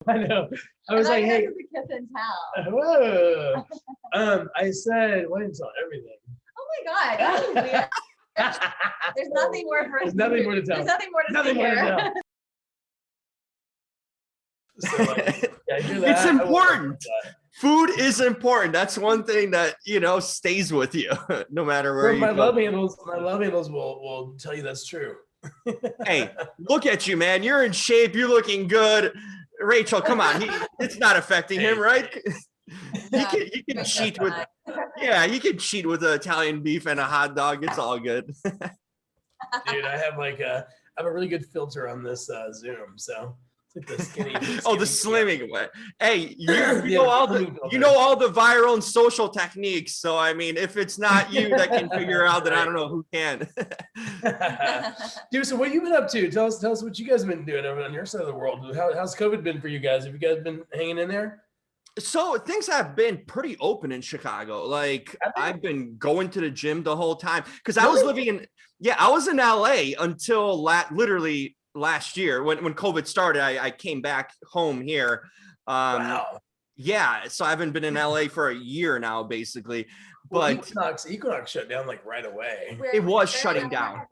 I know. I was like, hey. It was a kiss and tell. Whoa. I said, why didn't tell everything? Oh my God, that was weird. There's nothing more for us. There's nothing more to tell. There's nothing more to Nothing see more to here. tell. So like, yeah, I do that. It's important. Food is important. That's one thing that, you know, stays with you no matter where you my go. love handles will tell you that's true. Hey, look at you, man. You're in shape. You're looking good. Rachel, come on. It's not affecting him, right? You can cheat with, yeah, you can cheat with an Italian beef and a hot dog. It's all good. Dude, I have a really good filter on this Zoom, so it's like the skinny oh, the slimming way. Hey, you Yeah, know all the viral and social techniques. So I mean, if it's not you that can figure out, then I don't know who can. Dude, so what have you been up to? Tell us what you guys have been doing over on your side of the world. How's COVID been for you guys? Have you guys been hanging in there? So things have been pretty open in Chicago. Like I've been going to the gym the whole time because I was living in, I was in LA until literally last year when COVID started. I came back home here. Wow. Yeah, so I haven't been in LA for a year now, basically. But Equinox shut down like right away. It was shutting down.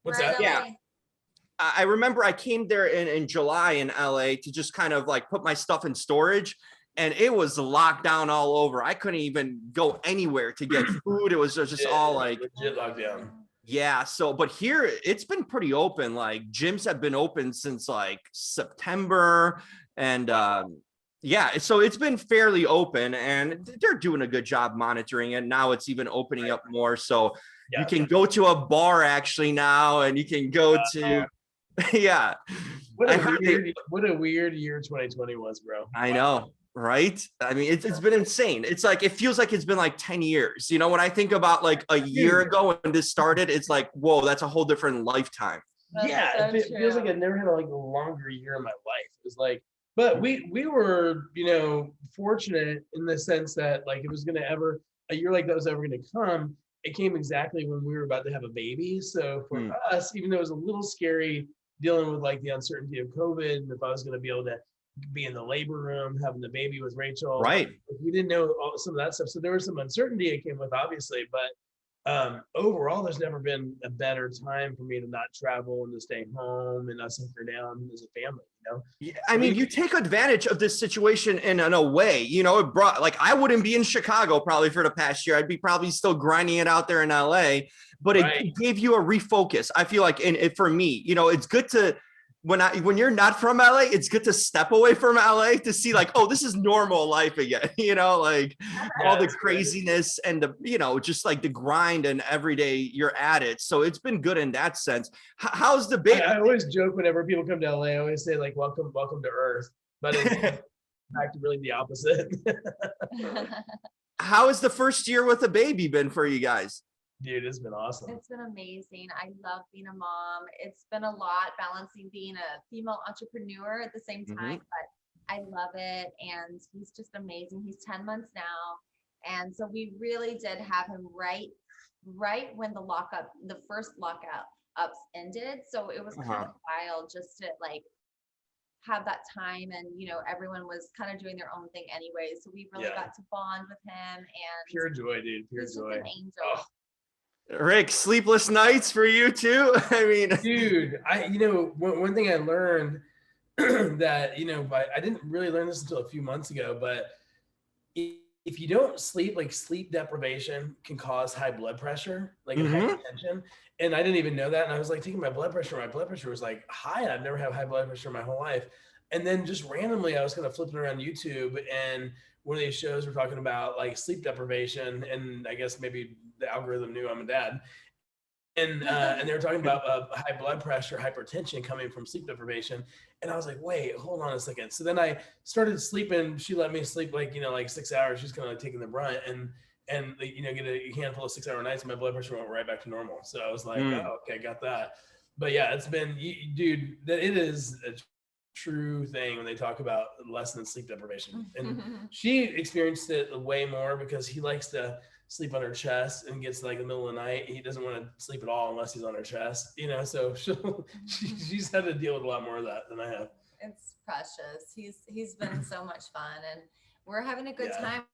What's that? Yeah. I remember I came there in July in LA to just kind of like put my stuff in storage. And it was locked down all over. I couldn't even go anywhere to get food. It was just all like legit lockdown. Yeah. So, but here it's been pretty open. Like gyms have been open since like September, and yeah, so it's been fairly open, and they're doing a good job monitoring it. Now it's even opening up more, so you can go to a bar actually now, and you can go to yeah. What a weird year 2020 was, bro. I know. Right? I mean, it's been insane. It's like, it feels like it's been like 10 years. You know, when I think about like a year ago when this started, it's like, whoa, that's a whole different lifetime. Yeah, it feels like I never had a longer year in my life. It was like, but we were, fortunate in the sense that like it was gonna a year like that was ever gonna come. It came exactly when we were about to have a baby. So for us, even though it was a little scary dealing with like the uncertainty of COVID and if I was gonna be able to be in the labor room, having the baby with Rachel. Right. We didn't know some of that stuff. So there was some uncertainty it came with, obviously, but overall, there's never been a better time for me to not travel and to stay home and us hunker down as a family, Yeah, I mean, you take advantage of this situation in a way, it brought, like, I wouldn't be in Chicago probably for the past year. I'd be probably still grinding it out there in LA, but it gave you a refocus. I feel like, for me, it's good to, when you're not from LA, it's good to step away from LA to see like, oh, this is normal life again, like all the craziness and the, just like the grind and every day you're at it. So it's been good in that sense. How's the baby? I always joke whenever people come to LA, I always say like, welcome to Earth, but it's back to really the opposite. How has the first year with a baby been for you guys? Dude, it's been awesome. It's been amazing. I love being a mom. It's been a lot balancing being a female entrepreneur at the same time, but I love it. And he's just amazing. He's 10 months now. And so we really did have him right when the first ups ended. So it was kind of wild just to like have that time, and everyone was kind of doing their own thing anyway. So we really got to bond with him, and pure joy, dude. Pure joy. Just an angel. Oh. Rick, sleepless nights for you too? I mean, dude, one thing I learned that, I didn't really learn this until a few months ago, but if you don't sleep, like sleep deprivation can cause high blood pressure, like hypertension. And I didn't even know that. And I was like taking my blood pressure was like high. And I've never had high blood pressure in my whole life. And then just randomly, I was kind of flipping around YouTube, and one of these shows were talking about like sleep deprivation, and I guess maybe the algorithm knew I'm a dad, and they were talking about high blood pressure, hypertension coming from sleep deprivation, and I was like, wait, hold on a second. So then I started sleeping. She let me sleep like 6 hours. She's kind of like taking the brunt, and get a handful of 6 hour nights, and my blood pressure went right back to normal. So I was like, oh, okay, got that. But yeah, it's been, dude, it is a true thing when they talk about less than sleep deprivation. And she experienced it way more because he likes to sleep on her chest and gets like the middle of the night. He doesn't want to sleep at all unless he's on her chest, so she's had to deal with a lot more of that than I have. It's precious. He's been so much fun, and we're having a good Yeah. time.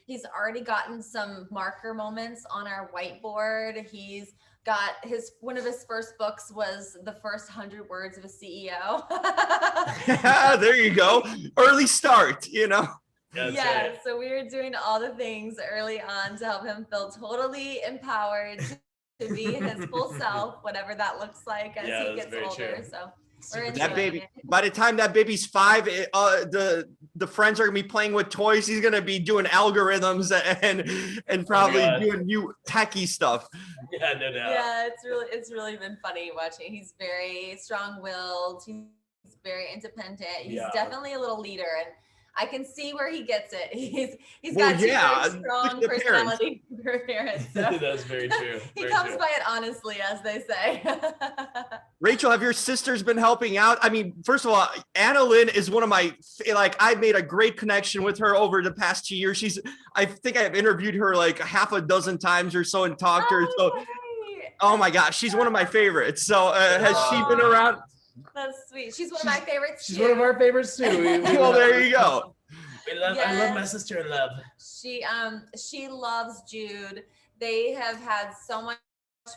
He's already gotten some marker moments on our whiteboard. He's got one of his first books was the first 100 words of a CEO. There you go. Early start, you know. That's Yeah, right. so we were doing all the things early on to help him feel totally empowered to be his full self, whatever that looks like as Yeah, he that's gets very older. true. So Super we're true. That enjoying baby, it. by the time that baby's 5, the friends are gonna be playing with toys. He's gonna be doing algorithms and probably God. doing new techie stuff. Yeah, no doubt. Yeah, it's really been funny watching. He's very strong-willed. He's very independent. He's Yeah. definitely a little leader, and I can see where he gets it. He's Well, got two yeah, very strong the parents. personality parents. So That's very true. he Very comes true. by it honestly, as they say. Rachel, have your sisters been helping out? I mean, first of all, Anna Lynn is one of my, like, I've made a great connection with her over the past 2 years. I think I've interviewed her like half a dozen times or so and talked to her. So, Right. oh my gosh, she's one of my favfavorites. So, has she been Aw. around? That's sweet. She's one of my favorites She's too. one of our favorites too. Well, there you go. I love my sister in love. She loves Jude. They have had so much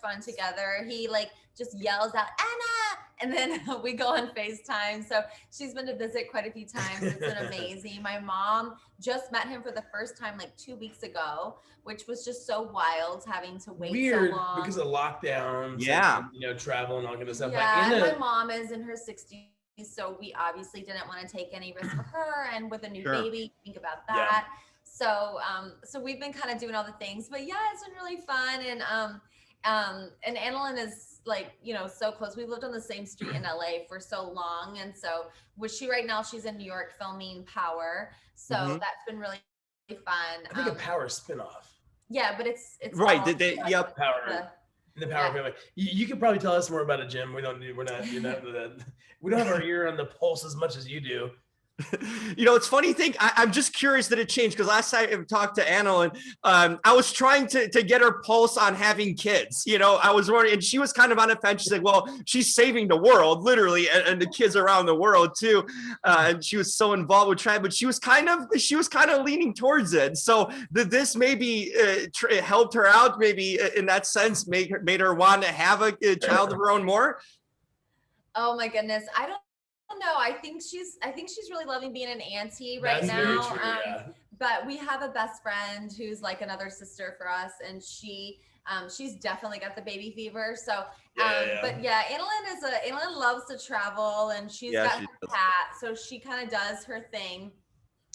fun together. He like just yells out Anna, and then we go on FaceTime. So she's been to visit quite a few times. It's been amazing. My mom just met him for the first time like 2 weeks ago, which was just so wild having to wait Weird so long. because of lockdowns. Yeah. And, travel and all kind of stuff. Yeah, But and my mom is in her 60s, so we obviously didn't want to take any risk for her. And with a new Sure. baby, think about that. So, so we've been kind of doing all the things, but yeah, it's been really fun. And Annalyn is like, so close. We lived on the same street in LA for so long. And so right now she's in New York filming Power. So that's been really fun. I think a Power spinoff. Yeah, but it's Right. all Yep. Power. The Power family. You could probably tell us more about it, Jim. We're not. We don't have our ear on the pulse as much as you do. It's funny thing. I'm just curious that it changed because last time I talked to Anna and I was trying to get her pulse on having kids. I was wondering, and she was kind of on the fence. She's like, well, she's saving the world, literally, and the kids around the world too. And she was so involved with Tribe, but she was kind of leaning towards it. So did this maybe helped her out, maybe in that sense, made her want to have a child of her own more? Oh my goodness, I don't know. I think she's really loving being an auntie right That's now. very true, yeah. But we have a best friend who's like another sister for us, and she's definitely got the baby fever. So, but yeah, Annalyn loves to travel, and she's got her cat, so she kind of does her thing.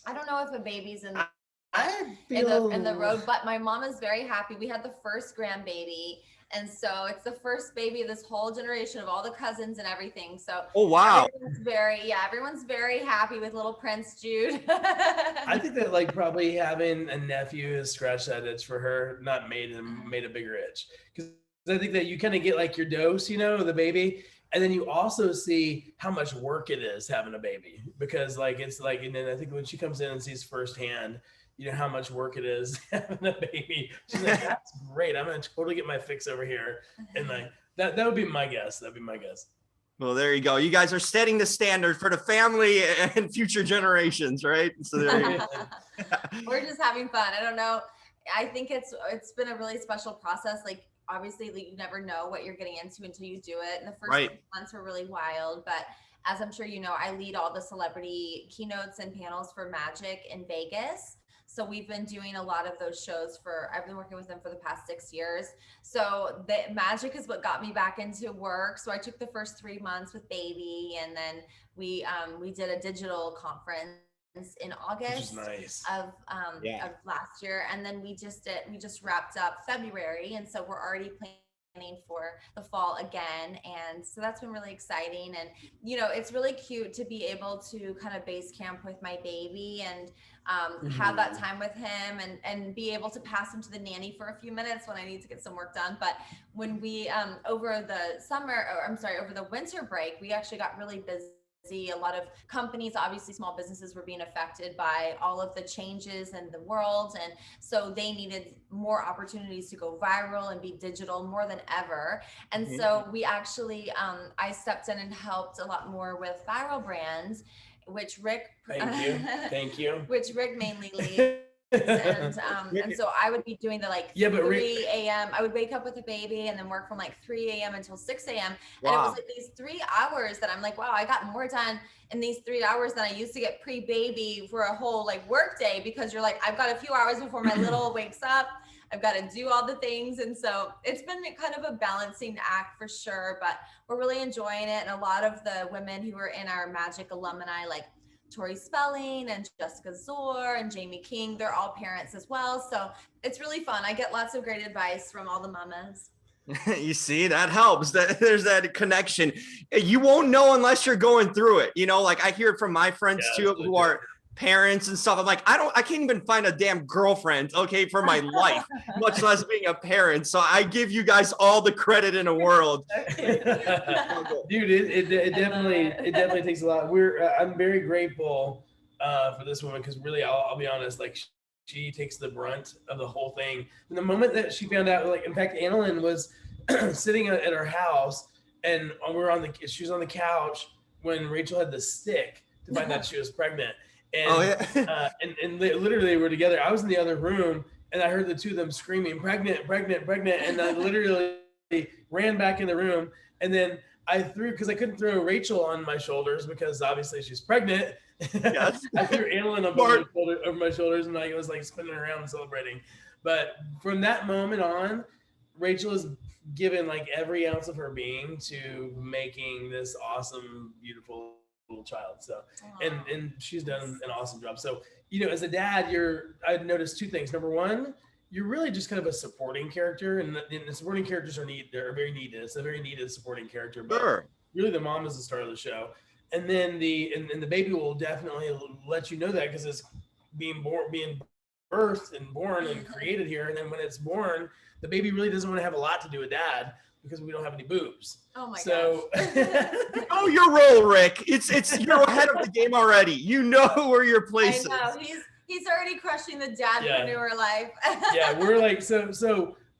I don't know if a baby's in the road, but my mom is very happy. We had the first grandbaby. And so it's the first baby of this whole generation of all the cousins and everything. So wow. Everyone's very happy with little Prince Jude. I think that like probably having a nephew has scratched that itch for her, not made a bigger itch. Because I think that you kind of get like your dose, of the baby. And then you also see how much work it is having a baby, because like, it's like, and then I think when she comes in and sees firsthand, how much work it is having a baby. She's like, that's great. I'm going to totally get my fix over here. And like, that would be my guess. That'd be my guess. Well, there you go. You guys are setting the standard for the family and future generations, right? So there you go. We're just having fun. I don't know. I think it's been a really special process. Like, obviously you never know what you're getting into until you do it. And the first 6 months were really wild, but as I'm sure you know, I lead all the celebrity keynotes and panels for Magic in Vegas. So we've been doing a lot of those shows I've been working with them for the past 6 years. So the Magic is what got me back into work. So I took the first 3 months with baby, and then we did a digital conference in August of last year. And then we just wrapped up February. And so we're already planning for the fall again. And so that's been really exciting. And, it's really cute to be able to kind of base camp with my baby and have that time with him and be able to pass him to the nanny for a few minutes when I need to get some work done. But when we, over the winter break, we actually got really busy A lot of companies, obviously small businesses, were being affected by all of the changes in the world. And so they needed more opportunities to go viral and be digital more than ever. And so we actually, I stepped in and helped a lot more with viral brands, which Rick, thank you, which Rick mainly leads. And so I would be doing the 3 a.m. I would wake up with a baby and then work from 3 a.m. until 6 a.m. And it was these 3 hours that I'm like, wow, I got more done in these 3 hours than I used to get pre-baby for a whole work day, because you're I've got a few hours before my little wakes up. I've got to do all the things. And so it's been kind of a balancing act for sure, but we're really enjoying it. And a lot of the women who are in our Magic alumni, Tori Spelling and Jessica Zor and Jamie King, they're all parents as well. So it's really fun. I get lots of great advice from all the mamas. You see, that helps. There's that connection. You won't know unless you're going through it. I hear it from my friends too, who are parents and stuff. I'm like, I can't even find a damn girlfriend, okay, for my life, much less being a parent. So I give you guys all the credit in the world. Dude, it definitely takes a lot. I'm very grateful for this woman, because really, I'll be honest, she takes the brunt of the whole thing. And the moment that she found out, in fact, Annalyn was sitting at her house, and she was on the couch when Rachel had the stick to find out she was pregnant. And, and literally we're together. I was in the other room, and I heard the two of them screaming, pregnant, pregnant, pregnant. And I literally ran back in the room, and then because I couldn't throw Rachel on my shoulders because obviously she's pregnant. Yes. I threw Annalyn over my shoulders, and I was spinning around and celebrating. But from that moment on, Rachel has given every ounce of her being to making this awesome, beautiful little child. So, and she's done an awesome job. So, as a dad, I've noticed two things. Number one, you're really just kind of a supporting character, and the supporting characters are very needed. It's a very needed supporting character, but really the mom is the star of the show. And then the baby will definitely let you know that, because it's being birthed and born and created here. And then when it's born, the baby really doesn't want to have a lot to do with dad, because we don't have any boobs. Oh my gosh. Oh, your role, Rick. It's you're ahead of the game already. You know where your place is. I know. He's already crushing the dadpreneur life. Yeah, we're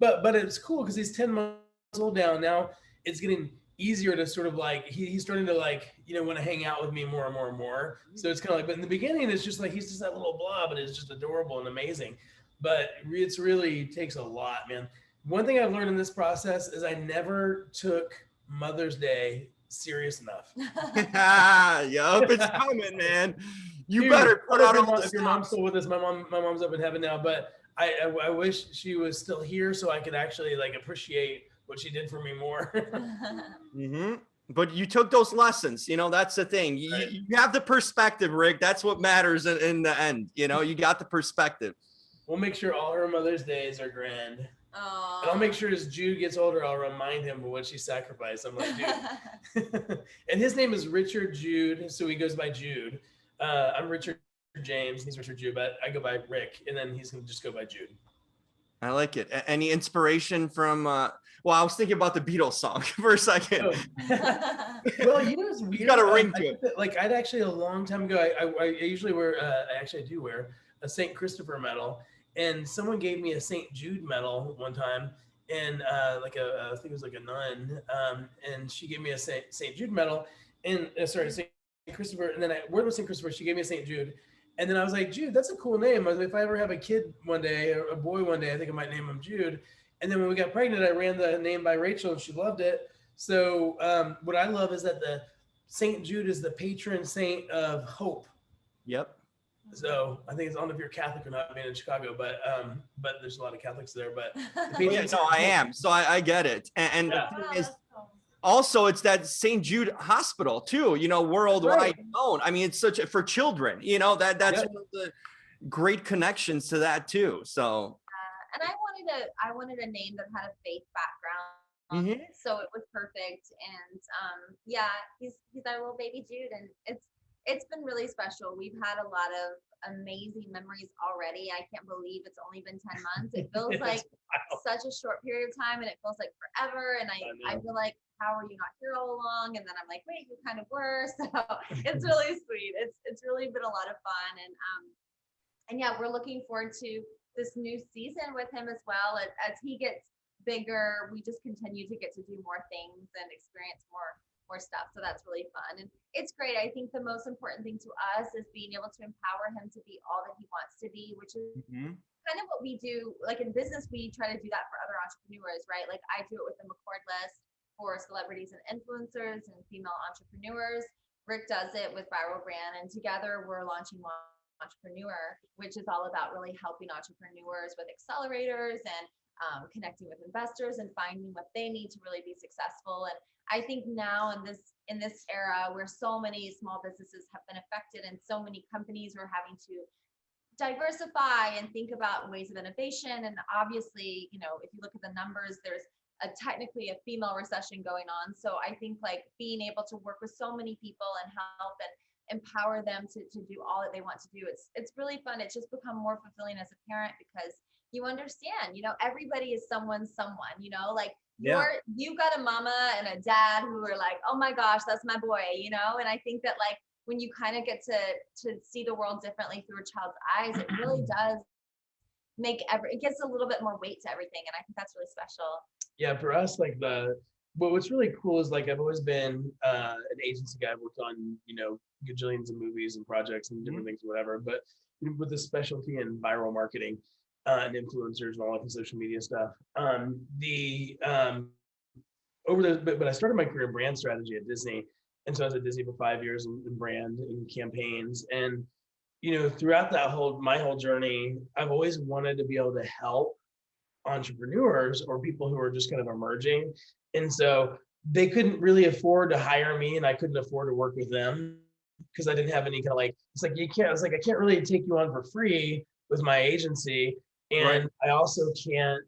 but it's cool because he's 10 months old now. Now it's getting easier to sort of he's starting to want to hang out with me more and more and more. So it's kind of but in the beginning it's just he's just that little blob, and it's just adorable and amazing. But it's really takes a lot, man. One thing I've learned in this process is I never took Mother's Day serious enough. Yup, it's coming, man. You better put out all if your mom's still with us. My mom's up in heaven now, but I wish she was still here so I could actually appreciate what she did for me more. But you took those lessons, that's the thing. You have the perspective, Rick. That's what matters in the end. You got the perspective. We'll make sure all her Mother's Days are grand. Aww. And I'll make sure as Jude gets older, I'll remind him of what she sacrificed. I'm like, Jude. And his name is Richard Jude, so he goes by Jude. I'm Richard James. He's Richard Jude, but I go by Rick, and then he's going to just go by Jude. I like it. Any inspiration from, I was thinking about the Beatles song for a second. Oh. Well, it's weird. You got a ring to it. I'd actually a long time ago, I usually wear, I do wear a St. Christopher medal. And someone gave me a St. Jude medal one time, and I think it was a nun, and she gave me a St. Jude medal, and St. Christopher, and then I wore St. Christopher. She gave me a St. Jude, and then I was like, Jude, that's a cool name. I was like, if I ever have a kid one day, or a boy one day, I think I might name him Jude. And then when we got pregnant, I ran the name by Rachel, and she loved it. So what I love is that the St. Jude is the patron saint of hope. Yep. So I think I don't know if you're Catholic or not, being in Chicago, but there's a lot of Catholics there. But I am. So I get it. And the thing is, also it's that St. Jude Hospital too. Worldwide known. I mean, it's for children. That's one of the great connections to that too. So. And I wanted a name that had a faith background. So it was perfect. And he's our little baby Jude, and it's been really special. We've had a lot of amazing memories already. I can't believe it's only been 10 months. It feels like such a short period of time, and it feels like forever. And I feel like how are you not here all along? And then I'm like, wait, you kind of were. So it's really sweet. It's really been a lot of fun. And yeah, we're looking forward to this new season with him as well. As he gets bigger, we just continue to get to do more things and experience more stuff. So that's really fun. And it's great. I think the most important thing to us is being able to empower him to be all that he wants to be, which is kind of what we do. Like in business, we try to do that for other entrepreneurs, right? Like I do it with the McCord list for celebrities and influencers and female entrepreneurs. Rick does it with Viral Brand, and together we're launching Entrepreneur, which is all about really helping entrepreneurs with accelerators and connecting with investors and finding what they need to really be successful. And I think now in this era where so many small businesses have been affected and so many companies are having to diversify and think about ways of innovation, and obviously, you know, if you look at the numbers, there's technically a female recession going on. So I think like being able to work with so many people and help and empower them to do all that they want to do, it's really fun. It's just become more fulfilling as a parent because you understand, you know, everybody is someone, you know, like you've got a mama and a dad who are like, oh my gosh, that's my boy, you know. And I think that like when you kind of get to see the world differently through a child's eyes, it really does make it gives a little bit more weight to everything. And I think that's really special. Yeah, for us, like what's really cool is like I've always been an agency guy. I've worked on, you know, gajillions of movies and projects and different things, whatever. But with a specialty in viral marketing and influencers and all that social media stuff. But I started my career in brand strategy at Disney, and so I was at Disney for 5 years in brand and campaigns. And you know, throughout my whole journey, I've always wanted to be able to help entrepreneurs or people who are just kind of emerging. And so they couldn't really afford to hire me, and I couldn't afford to work with them because I didn't have any kind of like, it's like, you can't, it's like, I can't really take you on for free with my agency. And I also can't,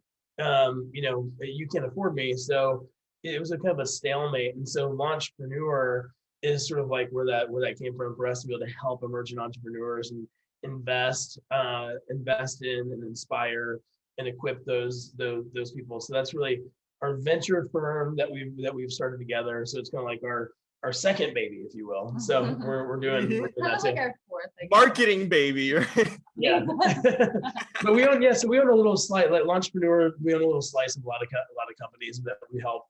you know, you can't afford me. So it was a kind of a stalemate. And so Launchpreneur is sort of like where that came from for us to be able to help emerging entrepreneurs and invest in and inspire and equip those people. So that's really our venture firm that we've started together. So it's kind of like our second baby, if you will. So we're doing that too. Like our fourth, Marketing baby, right? Yeah. But we own a little slice, like Launchpreneur. We own a little slice of a lot of companies that we help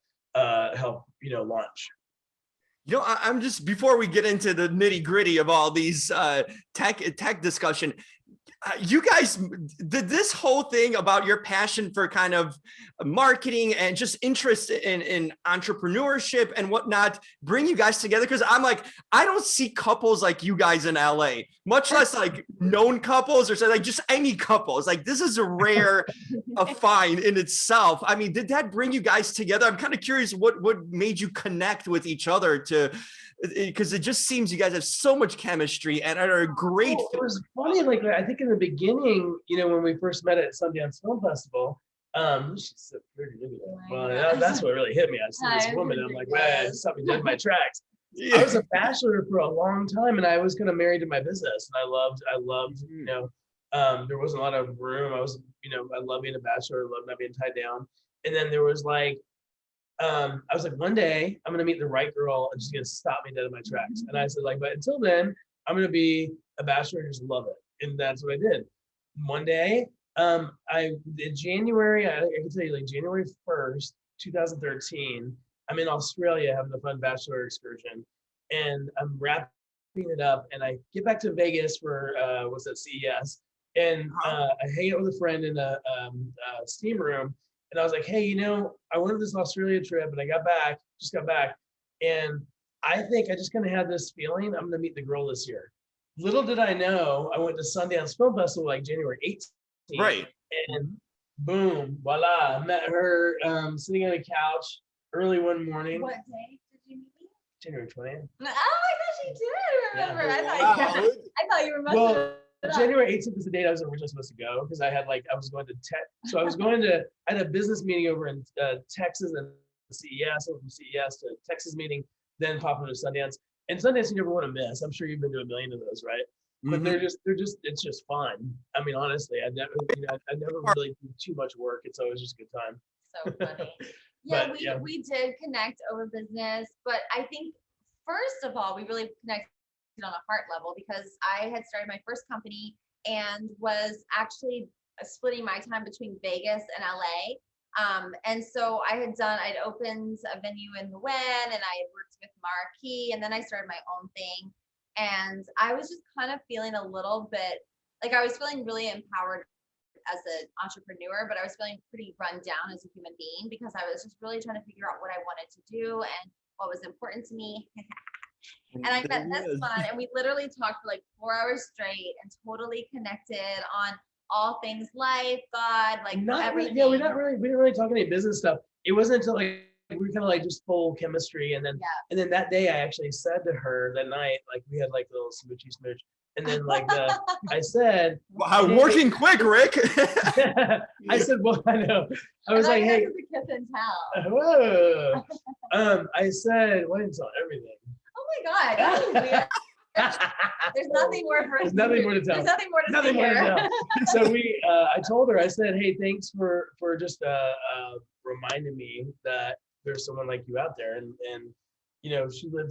you know, launch. You know, I'm just, before we get into the nitty gritty of all these tech discussion, you guys did this whole thing about your passion for kind of marketing and just interest in entrepreneurship and whatnot bring you guys together? Because I'm like, I don't see couples like you guys in LA, much less like known couples or say like just any couples. Like this is a rare find in itself. I mean, did that bring you guys together? I'm kind of curious what made you connect with each other because it just seems you guys have so much chemistry and are great. It was funny, like I think in the beginning, you know, when we first met at Sundance Film Festival, she's so pretty, look at that. Well, that's what really hit me. I saw this woman, and I'm like, man, something dead in my tracks. Yeah. I was a bachelor for a long time, and I was kind of married to my business, and I loved, you know, there wasn't a lot of room. I was, you know, I love being a bachelor, I love not being tied down. And then there was like, I was like, one day I'm gonna meet the right girl and she's gonna stop me dead in my tracks. And I said, like, but until then, I'm gonna be a bachelor and just love it. And that's what I did. One day, in January, I can tell you, like January 1st, 2013, I'm in Australia having a fun bachelor excursion, and I'm wrapping it up, and I get back to Vegas for CES, and I hang out with a friend in a steam room. And I was like, hey, you know, I went on this Australia trip and I just got back. And I think I just kind of had this feeling I'm going to meet the girl this year. Little did I know, I went to Sundance Film Festival like January 18th. Right. And boom, voila, I met her sitting on a couch early one morning. What day did you meet me? January 20th. Oh, I thought you did remember. Yeah. I thought you remembered. Well, January 18th was the date I was originally supposed to go because I had I was going to I had a business meeting over in Texas and CES, over from CES to Texas meeting, then pop into Sundance. And Sundance you never want to miss. I'm sure you've been to a million of those, right? But it's just fun. I mean, honestly, I never really do too much work. It's always just a good time. So funny. Yeah, But we did connect over business, but I think first of all, we really connected on a heart level because I had started my first company and was actually splitting my time between Vegas and LA. And so I'd opened a venue in the Win and I had worked with Marquee and then I started my own thing. And I was just kind of feeling a little bit like I was feeling really empowered as an entrepreneur, but I was feeling pretty run down as a human being because I was just really trying to figure out what I wanted to do and what was important to me. And I met this one and we literally talked for like 4 hours straight and totally connected on all things life, God, like everything. Yeah, we didn't really talk any business stuff. It wasn't until like we were kind of like just full chemistry, and then that day I actually said to her that night, like we had like a little smoochy smooch, and then like I said, wow, working quick, Rick. I said, well, I know. I was like, hey, the kiss and tell. Whoa. I said, well, I didn't tell everything. Oh my God, that was weird. There's nothing more for There's nothing more to tell. There's nothing more to say here. So I told her, I said, hey, thanks for just reminding me that there's someone like you out there. And you know, she was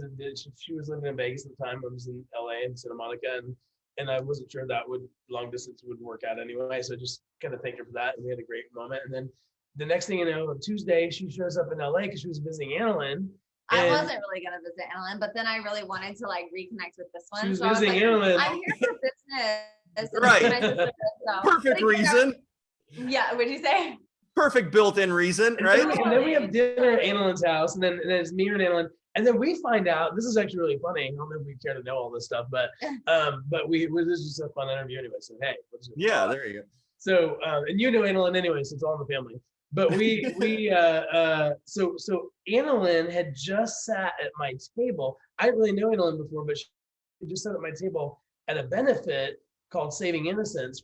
living in Vegas at the time. I was in LA and Santa Monica, and I wasn't sure that long distance would work out anyway. So just kind of thank her for that. And we had a great moment. And then the next thing you know, on Tuesday, she shows up in LA because she was visiting Annalyn. I wasn't really gonna visit Annalyn, but then I really wanted to like reconnect with this one. She was so visiting I was like, Annalyn. I'm here for business. Right. Perfect reason. Yeah, what'd you say? Perfect built-in reason, right? And then we have dinner at Annalyn's house, and then it's me and Annalyn. And then we find out, this is actually really funny. I don't know if we care to know all this stuff, but this is just a fun interview anyway. So hey, yeah, there you go. So and you know Annalyn anyway, so it's all in the family. But so Annalyn had just sat at my table. I didn't really know Annalyn before, but she just sat at my table at a benefit called Saving Innocence,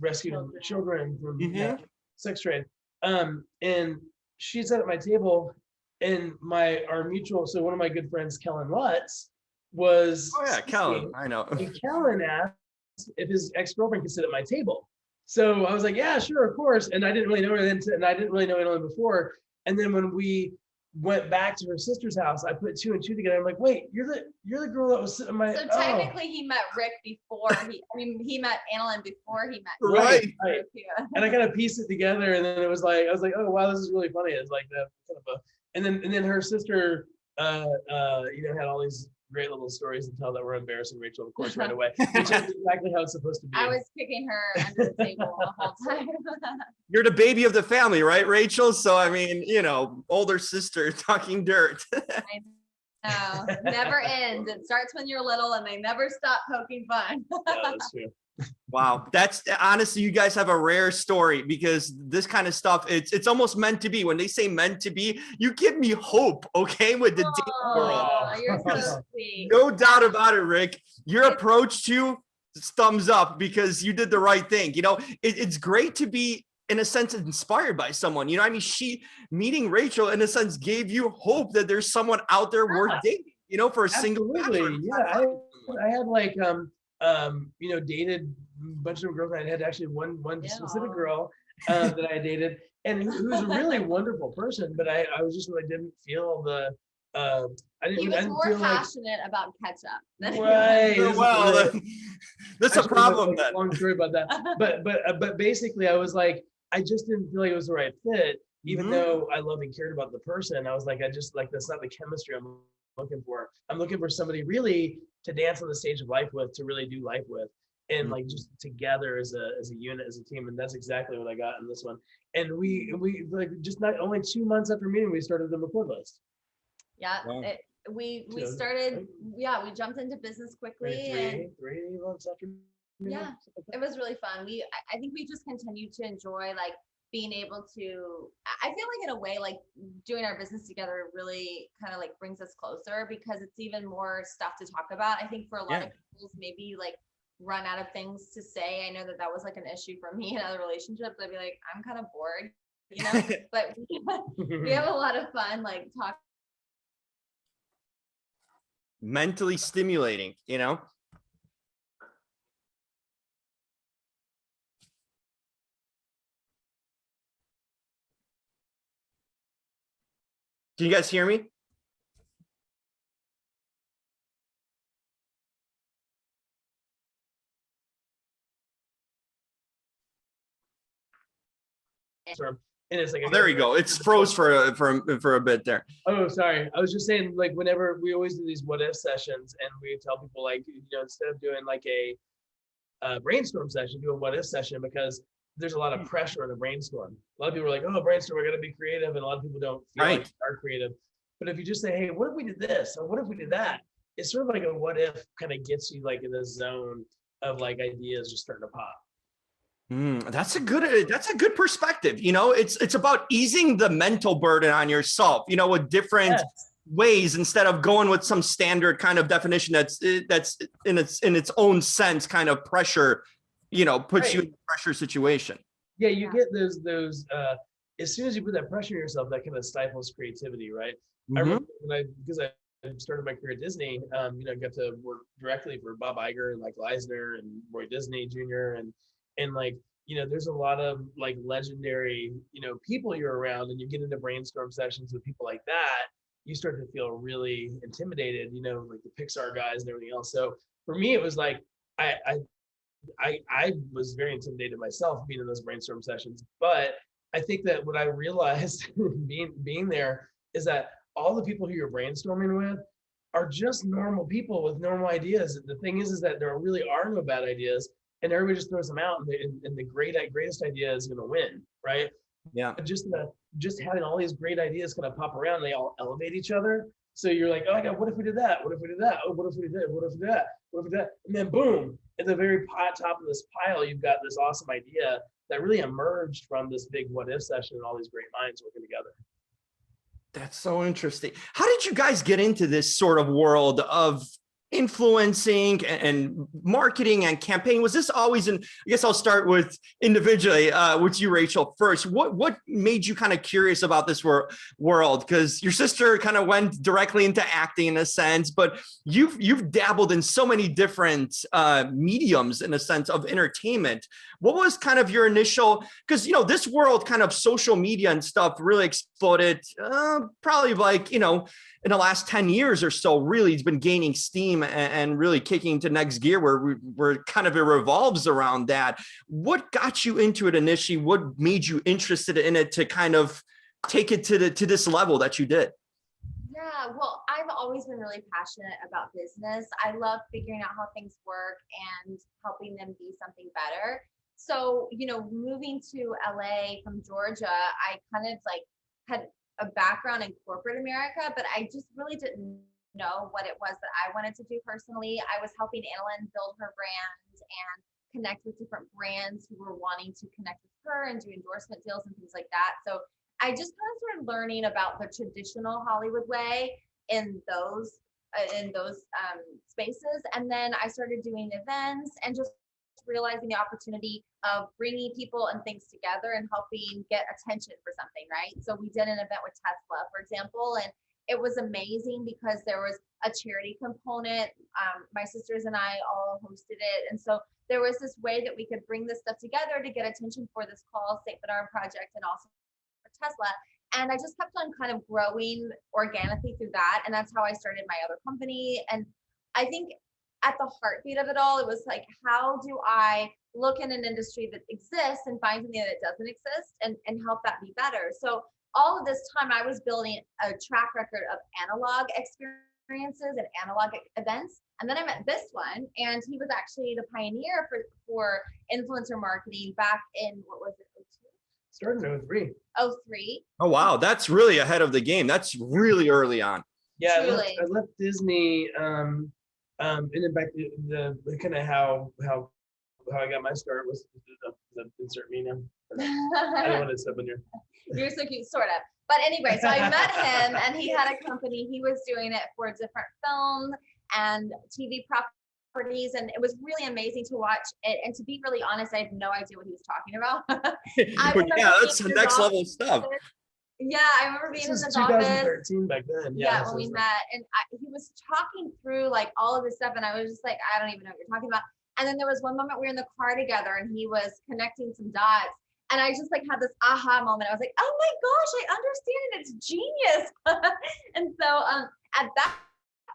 rescuing children from sex trade. And she sat at my table, and so one of my good friends, Kellen Lutz, was Kellen, I know. And Kellen asked if his ex-girlfriend could sit at my table. So I was like, yeah, sure, of course. And I didn't really know her then, and I didn't really know anyone before. And then when we went back to her sister's house, I put 2 and 2 together. I'm like, wait, you're the girl that was sitting in my. So technically, he met Rick before he met Annalyn before he met. Right. And I kind of pieced it together, and then I was like, oh wow, this is really funny. It's like that kind of and then her sister, had all these great little stories to tell that were embarrassing Rachel, of course, right away, which is exactly how it's supposed to be. I was kicking her under the table the whole time. You're the baby of the family, right, Rachel? So, I mean, older sister talking dirt. I know, never ends. It starts when you're little and they never stop poking fun. Yeah, that's true. Wow. That's honestly, you guys have a rare story because this kind of stuff, it's almost meant to be. When they say meant to be, you give me hope, okay, with the dating world. You're so sweet. No doubt about it, Rick. Your approach to thumbs up because you did the right thing. It's great to be, in a sense, inspired by someone. I mean, meeting Rachel, in a sense, gave you hope that there's someone out there worth dating, for a single. Yeah, I had like, dated a bunch of girls. I had actually one specific girl that I dated, and who was a really wonderful person. But I was just really didn't feel the. He was more passionate about ketchup. Right. Well, that's a problem. Then. Long story about that. But basically, I was like, I just didn't feel like it was the right fit, even though I loved and cared about the person. I was like, that's not the chemistry I'm looking for. I'm looking for somebody really to dance on the stage of life with, to really do life with, and like just together as a unit, as a team. And that's exactly what I got in this one. And we like just not only 2 months after meeting, we started the McCord list. Yeah. Wow. We started, we jumped into business quickly. Three months after. Yeah, it was really fun. I think we just continued to enjoy like being able to, I feel like in a way, like doing our business together really kind of like brings us closer because it's even more stuff to talk about. I think for a lot of people, maybe like run out of things to say. I know that was like an issue for me in other relationships. I'd be like, I'm kind of bored, but we have a lot of fun, like talking. Mentally stimulating, Can you guys hear me? And it's like, Oh, there you go. It's froze for a bit there. Oh, sorry. I was just saying, like, whenever we always do these what if sessions, and we tell people, like, instead of doing like a brainstorm session, do a what if session, because there's a lot of pressure in a brainstorm. A lot of people are like, oh, brainstorm, we're gonna be creative, and a lot of people don't feel like they are creative. But if you just say, hey, what if we did this, or what if we did that? It's sort of like a what if, kind of gets you like in the zone of like ideas just starting to pop. That's a good perspective. It's about easing the mental burden on yourself, with different ways, instead of going with some standard kind of definition that's in its own sense kind of pressure, puts you in a pressure situation. Yeah, you get those as soon as you put that pressure on yourself, that kind of stifles creativity, right? I remember because I started my career at Disney, I got to work directly for Bob Iger and like Eisner and Roy Disney Jr. and like, there's a lot of like legendary, people you're around, and you get into brainstorm sessions with people like that, you start to feel really intimidated, like the Pixar guys and everything else. So for me, it was like, I was very intimidated myself being in those brainstorm sessions. But I think that what I realized being there is that all the people who you're brainstorming with are just normal people with normal ideas. The thing is that there really are no bad ideas, and everybody just throws them out, and the greatest idea is going to win, right? Yeah. Just having all these great ideas kind of pop around, they all elevate each other. So you're like, oh my God, what if we did that? What if we did that? Oh, what if we did? What if we did that? What if we did that? And then boom, at the very top of this pile, you've got this awesome idea that really emerged from this big what if session and all these great minds working together. That's so interesting. How did you guys get into this sort of world of influencing and marketing and campaign? Was this always I guess I'll start with individually with you, Rachel, first. What made you kind of curious about this world? Because your sister kind of went directly into acting in a sense, but you've dabbled in so many different mediums in a sense of entertainment. What was kind of your initial, because this world kind of social media and stuff really exploded probably like in the last 10 years or so, really it's been gaining steam and really kicking to next gear where we're kind of, it revolves around that. What got you into it initially? What made you interested in it to kind of take it to this level that you did? Yeah, well, I've always been really passionate about business. I love figuring out how things work and helping them be something better. So, moving to LA from Georgia, I kind of like had a background in corporate America, but I just really didn't know what it was that I wanted to do personally. I was helping Annalyn build her brand and connect with different brands who were wanting to connect with her and do endorsement deals and things like that. So I just kind of started learning about the traditional Hollywood way in those spaces. And then I started doing events and just realizing the opportunity of bringing people and things together and helping get attention for something, right? So we did an event with Tesla, for example, and it was amazing because there was a charity component. My sisters and I all hosted it. And so there was this way that we could bring this stuff together to get attention for this call, St. Bernard Project, and also for Tesla. And I just kept on kind of growing organically through that. And that's how I started my other company. And I think at the heartbeat of it all, it was like, how do I look in an industry that exists and find something that doesn't exist and help that be better? So all of this time I was building a track record of analog experiences and analog events. And then I met this one, and he was actually the pioneer for influencer marketing back in, what was it, 02? Started in 03. 03. Oh, wow. That's really ahead of the game. That's really early on. Yeah, I left Disney. And then back to the kind of how I got my start was the insert me now. I don't want to step in here. You're so cute, sort of. But anyway, so I met him, and he had a company. He was doing it for different film and TV properties, and it was really amazing to watch it. And to be really honest, I had no idea what he was talking about. Yeah, that's the next level stuff. Yeah, I remember being in the 2013 back then. Yeah, when we met, and he was talking through like all of this stuff, and I was just like, I don't even know what you're talking about. And then there was one moment we were in the car together, and he was connecting some dots, And I just like had this aha moment. I was like, oh my gosh, I understand. It's genius. And so at that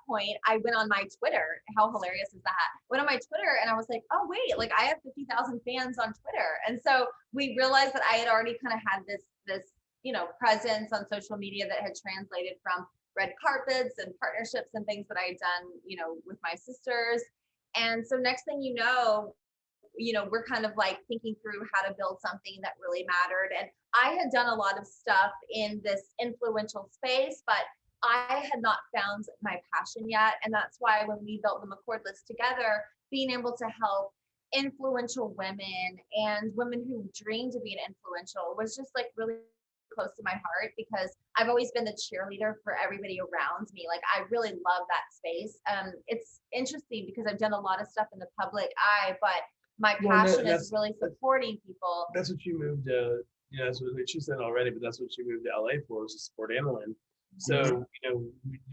point, I went on my Twitter. How hilarious is that? Went on my Twitter and I was like, oh wait, like I have 50,000 fans on Twitter. And so we realized that I had already kind of had this, you know, presence on social media that had translated from red carpets and partnerships and things that I had done, you know, with my sisters. And so next thing you know, we're kind of like thinking through how to build something that really mattered. And I had done a lot of stuff in this influential space, but I had not found my passion yet. And that's why when we built the McCord list together, being able to help influential women and women who dream to be an influential was just like really close to my heart, because I've always been the cheerleader for everybody around me. Like I really love that space. It's interesting because I've done a lot of stuff in the public eye, but my passion is really supporting people. That's what you moved to, you know, that's what she said already, but that's what she moved to LA for, was to support Annalyn. So, you know,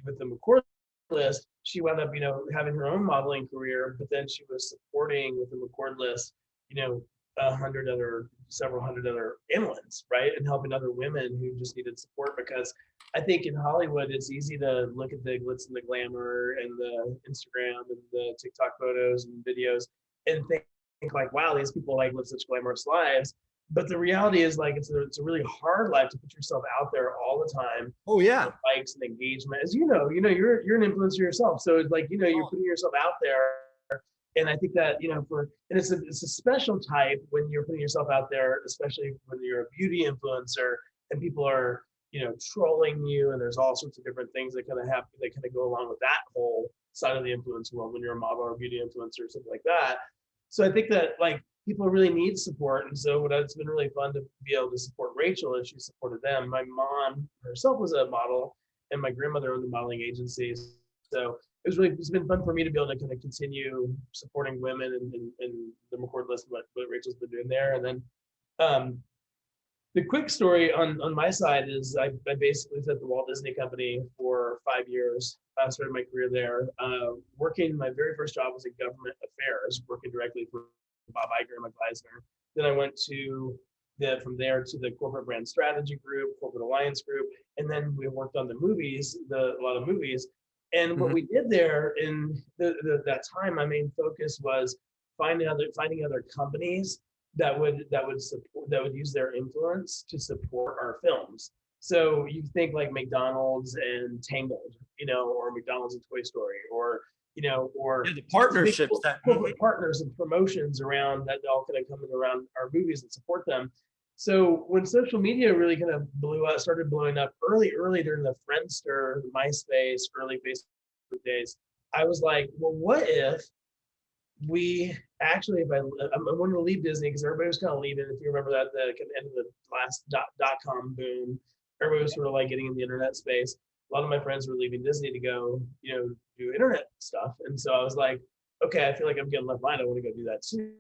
with the McCord list, she wound up, you know, having her own modeling career, but then she was supporting with the McCord list, you know, several hundred other Annalyns, right? And helping other women who just needed support, because I think in Hollywood, it's easy to look at the glitz and the glamour and the Instagram and the TikTok photos and videos and think like, wow, these people like live such glamorous lives. But the reality is like, it's a really hard life to put yourself out there all the time. Oh yeah. Likes and engagement. As you know, you're an influencer yourself. So it's like, you know, you're putting yourself out there. And I think that, you know, and it's a special type when you're putting yourself out there, especially when you're a beauty influencer and people are, you know, trolling you, and there's all sorts of different things that kind of happen, that kind of go along with that whole side of the influence world when you're a model or a beauty influencer or something like that. So I think that like people really need support. And so it's been really fun to be able to support Rachel as she supported them. My mom herself was a model, and my grandmother owned a modeling agency. So it's been fun for me to be able to kind of continue supporting women and the McCord list, what Rachel's been doing there. And then the quick story on my side is I basically was at the Walt Disney Company for 5 years. I started my career there. My very first job was in government affairs, working directly for Bob Iger and Mike Eisner. Then I went from there to the corporate brand strategy group, corporate alliance group, and then we worked on the movies, a lot of movies. And what we did there in that time, my main focus was finding other companies that would use their influence to support our films. So you think like McDonald's and Tangled, you know, or McDonald's and Toy Story, or you know, or the partnerships that corporate partners and promotions around that all kind of come in around our movies and support them. So when social media really kind of started blowing up early during the Friendster, MySpace, early Facebook days, I was like, well, what if we actually, I'm going to leave Disney because everybody was kind of leaving. If you remember that, the end of the last dot-com boom, everybody was sort of like getting in the internet space. A lot of my friends were leaving Disney to go, you know, do internet stuff. And so I was like, okay, I feel like I'm getting left behind. I want to go do that too.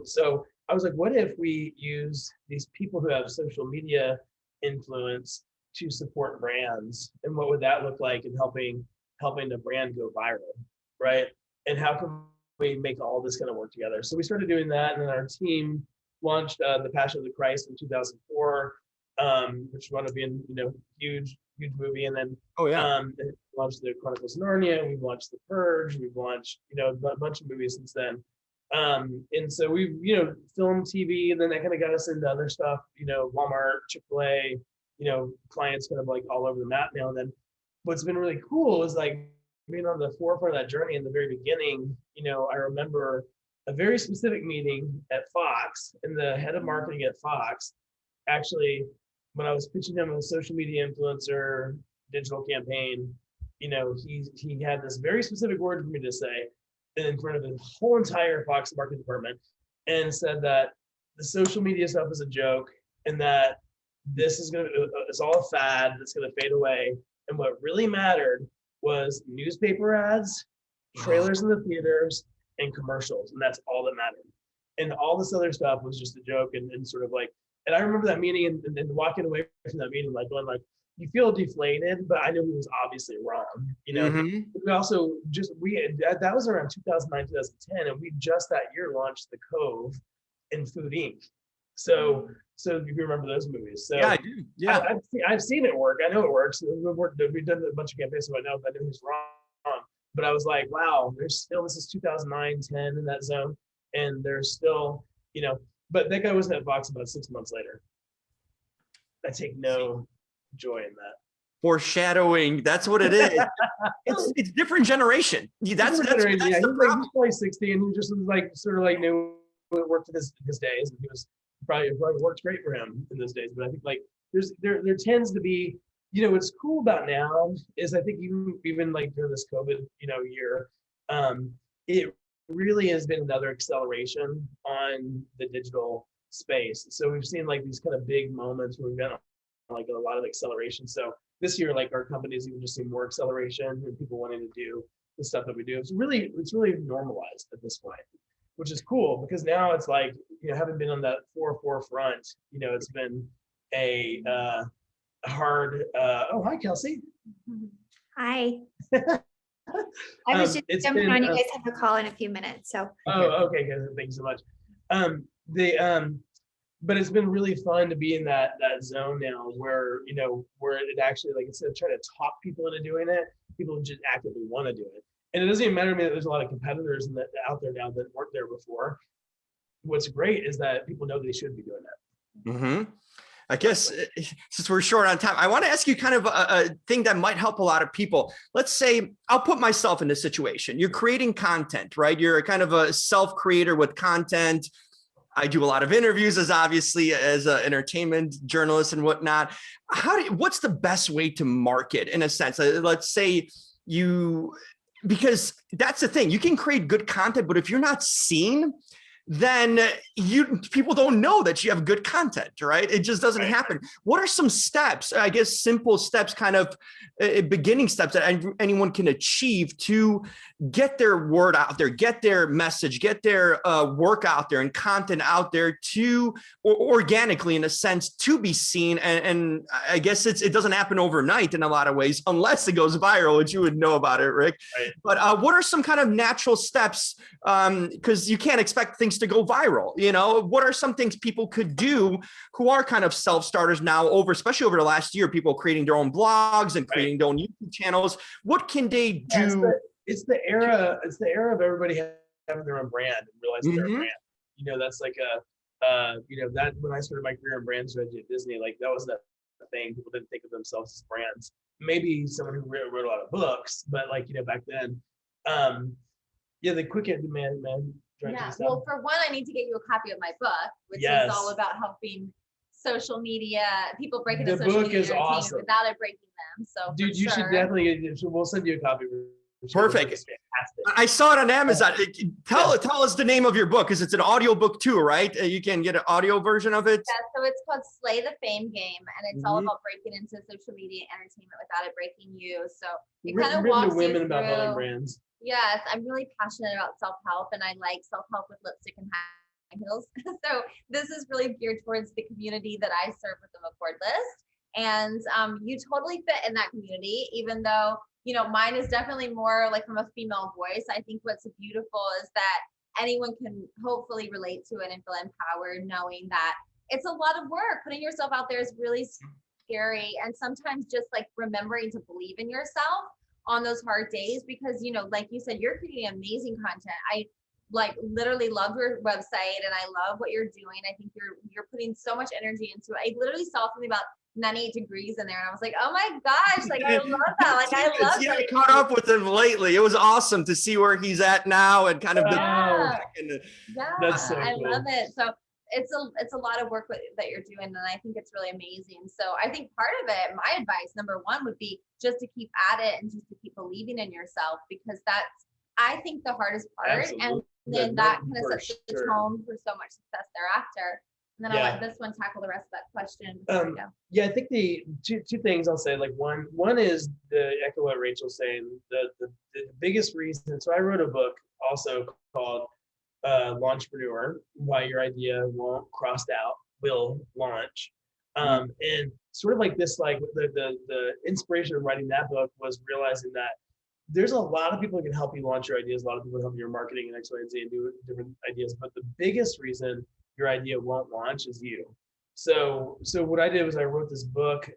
So I was like, what if we use these people who have social media influence to support brands? And what would that look like in helping the brand go viral, right? And how can we make all this kind of work together? So we started doing that, and then our team launched The Passion of the Christ in 2004, which wound up being, you know, huge movie. And then launched the Chronicles of Narnia. We've launched The Purge. We've launched, you know, a bunch of movies since then. And so we've, you know, film, TV, and then that kind of got us into other stuff, you know, Walmart, Chick-fil-A, you know, clients kind of like all over the map now. And then what's been really cool is like being on the forefront of that journey in the very beginning. You know, I remember a very specific meeting at Fox, and the head of marketing at Fox, actually, when I was pitching him a social media influencer digital campaign, you know, he had this very specific word for me to say in front of the whole entire Fox marketing department, and said that the social media stuff is a joke, and that it's all a fad that's gonna fade away. And what really mattered was newspaper ads, trailers in the theaters, and commercials, and that's all that mattered. And all this other stuff was just a joke, and sort of like. And I remember that meeting and walking away from that meeting, like going like, you feel deflated, but I knew he was obviously wrong. You know, we also that was around 2009, 2010, and we just that year launched The Cove and Food Inc. So if you remember those movies. So Yeah, I do. Yeah. I've seen it work. I know it works. We've done a bunch of campaigns, so I know who's wrong. But I was like, wow, this is 2009, 10 in that zone. And there's still, but that guy wasn't at Fox about 6 months later. I take no joy in that. Foreshadowing. That's what it is. It's different generation. That's the problem. He's probably 60, and he just was like sort of like knew it worked in his days, and he was probably worked great for him in those days. But I think like there tends to be, what's cool about now is I think even like during this COVID year, it really has been another acceleration on the digital space. So we've seen like these kind of big moments where we've got like a lot of acceleration. So this year, like our companies even just see more acceleration and people wanting to do the stuff that we do. It's really normalized at this point, which is cool because now it's like, having been on that forefront, it's been a hard, oh, hi, Kelsey. Hi. I was just jumping on. You guys have a call in a few minutes, so. Oh, okay, guys. Thank you so much. But it's been really fun to be in that zone now where it actually, like, instead of trying to talk people into doing it, people just actively want to do it. And it doesn't even matter to me that there's a lot of competitors out there now that weren't there before. What's great is that people know they should be doing that. Mm-hmm. I guess since we're short on time, I want to ask you kind of a thing that might help a lot of people. Let's say I'll put myself in this situation. You're creating content, right? You're kind of a self-creator with content. I do a lot of interviews as an entertainment journalist and whatnot. What's the best way to market in a sense? Let's say because that's the thing, you can create good content, but if you're not seen, then people don't know that you have good content, right? It just doesn't happen. What are some steps, I guess, simple steps, kind of beginning steps that anyone can achieve to get their word out there, get their message, get their work out there and content out there to organically, in a sense, to be seen? And I guess it doesn't happen overnight in a lot of ways, unless it goes viral, which you would know about it, Rick. Right. But what are some kind of natural steps? Because you can't expect things to go viral. What are some things people could do who are kind of self-starters now, especially over the last year, people creating their own blogs and creating their own YouTube channels? What can they do? It's the era of everybody having their own brand and realizing their brand. That's like that when I started my career in brand strategy at Disney, like that was the thing. People didn't think of themselves as brands. Maybe someone who wrote a lot of books, but like, back then, the quick demand, man. Yeah, well, for one, I need to get you a copy of my book, which is all about helping social media, people break into social media awesome. without it breaking them. So, dude, you should definitely. We'll send you a copy. Perfect. I saw it on Amazon. Tell us the name of your book, because it's an audio book too, right? You can get an audio version of it. Yeah, so it's called Slay the Fame Game, and it's all about breaking into social media entertainment without it breaking you. So it kind of walks you through about building brands. Yes, I'm really passionate about self-help, and I like self-help with lipstick and high heels. So this is really geared towards the community that I serve with the McCord list. And you totally fit in that community, even though, mine is definitely more like from a female voice. I think what's beautiful is that anyone can hopefully relate to it and feel empowered, knowing that it's a lot of work. Putting yourself out there is really scary. And sometimes just like remembering to believe in yourself on those hard days, because like you said, you're creating amazing content. I like literally love your website and I love what you're doing. I think you're putting so much energy into it. I literally saw something about 98 degrees in there and I was like, oh my gosh, like I love that. Like I love it. I caught up with him lately. It was awesome to see where he's at now and kind of that's so cool. I love it. So it's a lot of work that you're doing, and I think it's really amazing. So I think part of it, my advice, number one, would be just to keep at it and just to keep believing in yourself, because that's, I think, the hardest part. Absolutely. And then that kind of sets the tone for so much success thereafter. And then I'll let this one tackle the rest of that question. Yeah, I think the two things I'll say, like one is the echo what Rachel's saying, the biggest reason. So I wrote a book also called Launchpreneur, Why Your Idea Won't Crossed Out Will Launch. And sort of like this, like the inspiration of writing that book was realizing that there's a lot of people who can help you launch your ideas, a lot of people help your marketing and X, Y, and Z and do different ideas. But the biggest reason your idea won't launch is you. So what I did was I wrote this book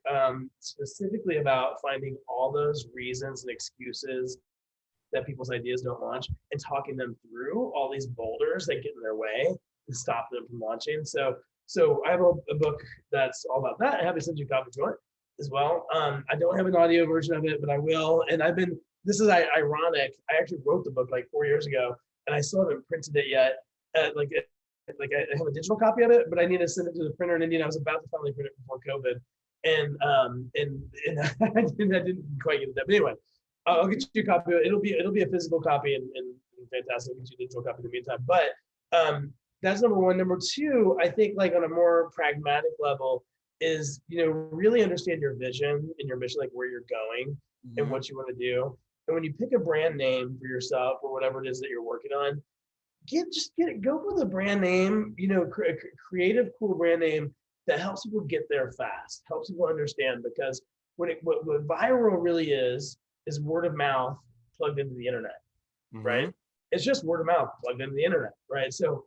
specifically about finding all those reasons and excuses that people's ideas don't launch and talking them through all these boulders that get in their way and stop them from launching. So I have a book that's all about that. I have to send you a copy if you want as well. I don't have an audio version of it, but I will. And this is ironic. I actually wrote the book like 4 years ago and I still haven't printed it yet. I have a digital copy of it, but I need to send it to the printer in India. I was about to finally print it before COVID, and I didn't quite get it done. But anyway, I'll get you a copy of it. It'll be a physical copy and fantastic. I'll get you a digital copy in the meantime. But that's number one. Number two, I think like on a more pragmatic level is, really understand your vision and your mission, like where you're going and what you want to do. And when you pick a brand name for yourself or whatever it is that you're working on, go with a brand name, creative, cool brand name that helps people get there fast, helps people understand, because what viral really is word of mouth plugged into the internet, right? It's just word of mouth plugged into the internet, right? So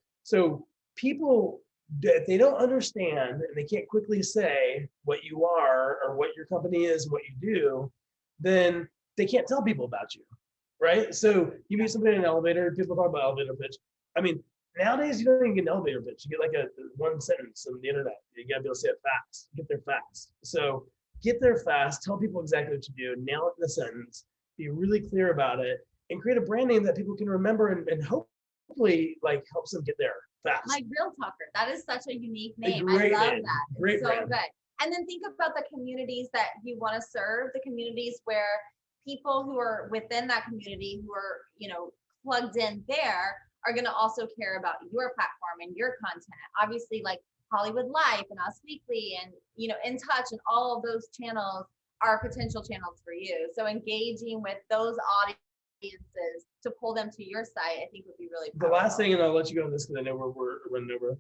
people, if they don't understand and they can't quickly say what you are or what your company is and what you do, then they can't tell people about you, right? So you meet somebody in an elevator, people talk about elevator pitch. I mean, nowadays you don't even get an elevator pitch. You get like a one sentence on the internet. You gotta be able to say it fast, get there fast. So get there fast, tell people exactly what you do, nail it in a sentence, be really clear about it, and create a brand name that people can remember and hopefully like helps them get there fast. Like Real Talker, that is such a unique name. I love that. It's so good. And then think about the communities that you want to serve, the communities where people who are within that community who are, plugged in there are going to also care about your platform and your content. Obviously, like Hollywood Life and Us Weekly and, In Touch and all of those channels are potential channels for you. So engaging with those audiences to pull them to your site, I think would be really powerful. The last thing, and I'll let you go on this because I know we're running over.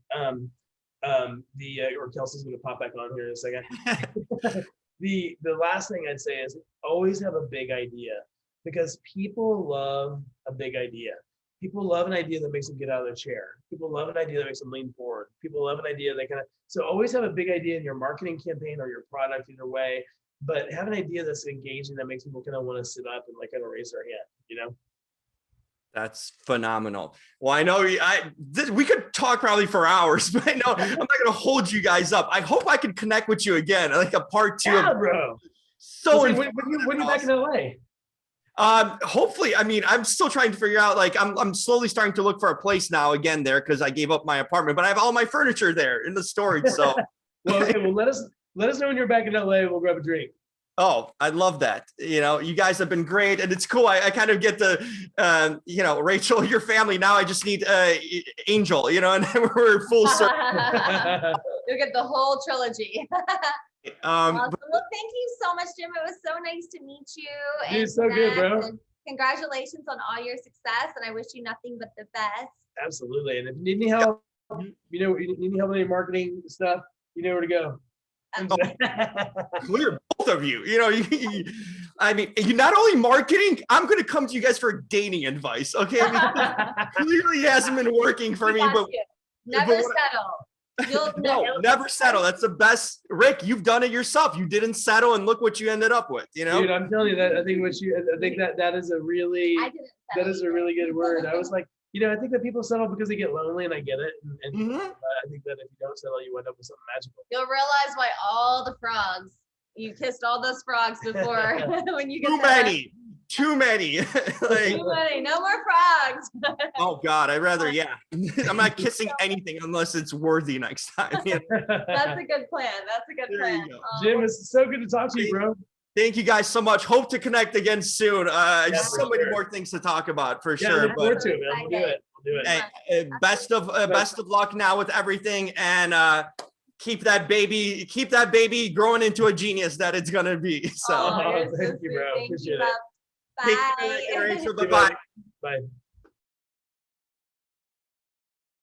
Or Kelsey's going to pop back on here in a second. The last thing I'd say is always have a big idea, because people love a big idea. People love an idea that makes them get out of their chair. People love an idea that makes them lean forward. People love an idea that so always have a big idea in your marketing campaign or your product, either way, but have an idea that's engaging, that makes people kind of want to sit up and like kind of raise their hand, That's phenomenal. Well, I know we could talk probably for hours, but I know I'm not going to hold you guys up. I hope I can connect with you again, like a part two. Yeah, bro. So when you back in LA? Hopefully. I mean, I'm still trying to figure out, like, I'm slowly starting to look for a place now again there, because I gave up my apartment, but I have all my furniture there in the storage. So well, okay, well, let us know when you're back in LA. We'll grab a drink. Oh, I love that. You guys have been great, and it's cool. I kind of get the, Rachel, your family. Now I just need Angel, and we're full circle. You'll get the whole trilogy. Awesome. Well, thank you so much, Jim. It was so nice to meet you. Dude, so good, bro. Congratulations on all your success, and I wish you nothing but the best. Absolutely. And if you need any help, you need help with any marketing stuff, you know where to go. Clear, both of you. I mean, you not only marketing, I'm going to come to you guys for dating advice. Okay, clearly it hasn't been working for me, but never settle. Never settle. That's the best. Rick, you've done it yourself. You didn't settle, and look what you ended up with. Dude, I'm telling you that. I think that is a really really good word. I was like, I think that people settle because they get lonely, and I get it. And I think that if you don't settle, you end up with something magical. You'll realize why all the frogs, you kissed all those frogs before when you get Too many. Too many. No more frogs. Oh God, I'd rather, I'm not kissing anything unless it's worthy next time. That's a good plan. That's a good plan. Jim, it's so good to talk to you, bro. Thank you guys so much. Hope to connect again soon. Just so many more things to talk about for sure. Look forward to it, man. We'll do it. Hey, best of luck now with everything, and keep that baby growing into a genius that it's gonna be. So thank you, bro. Appreciate it. Bye. Bye. Bye. Bye.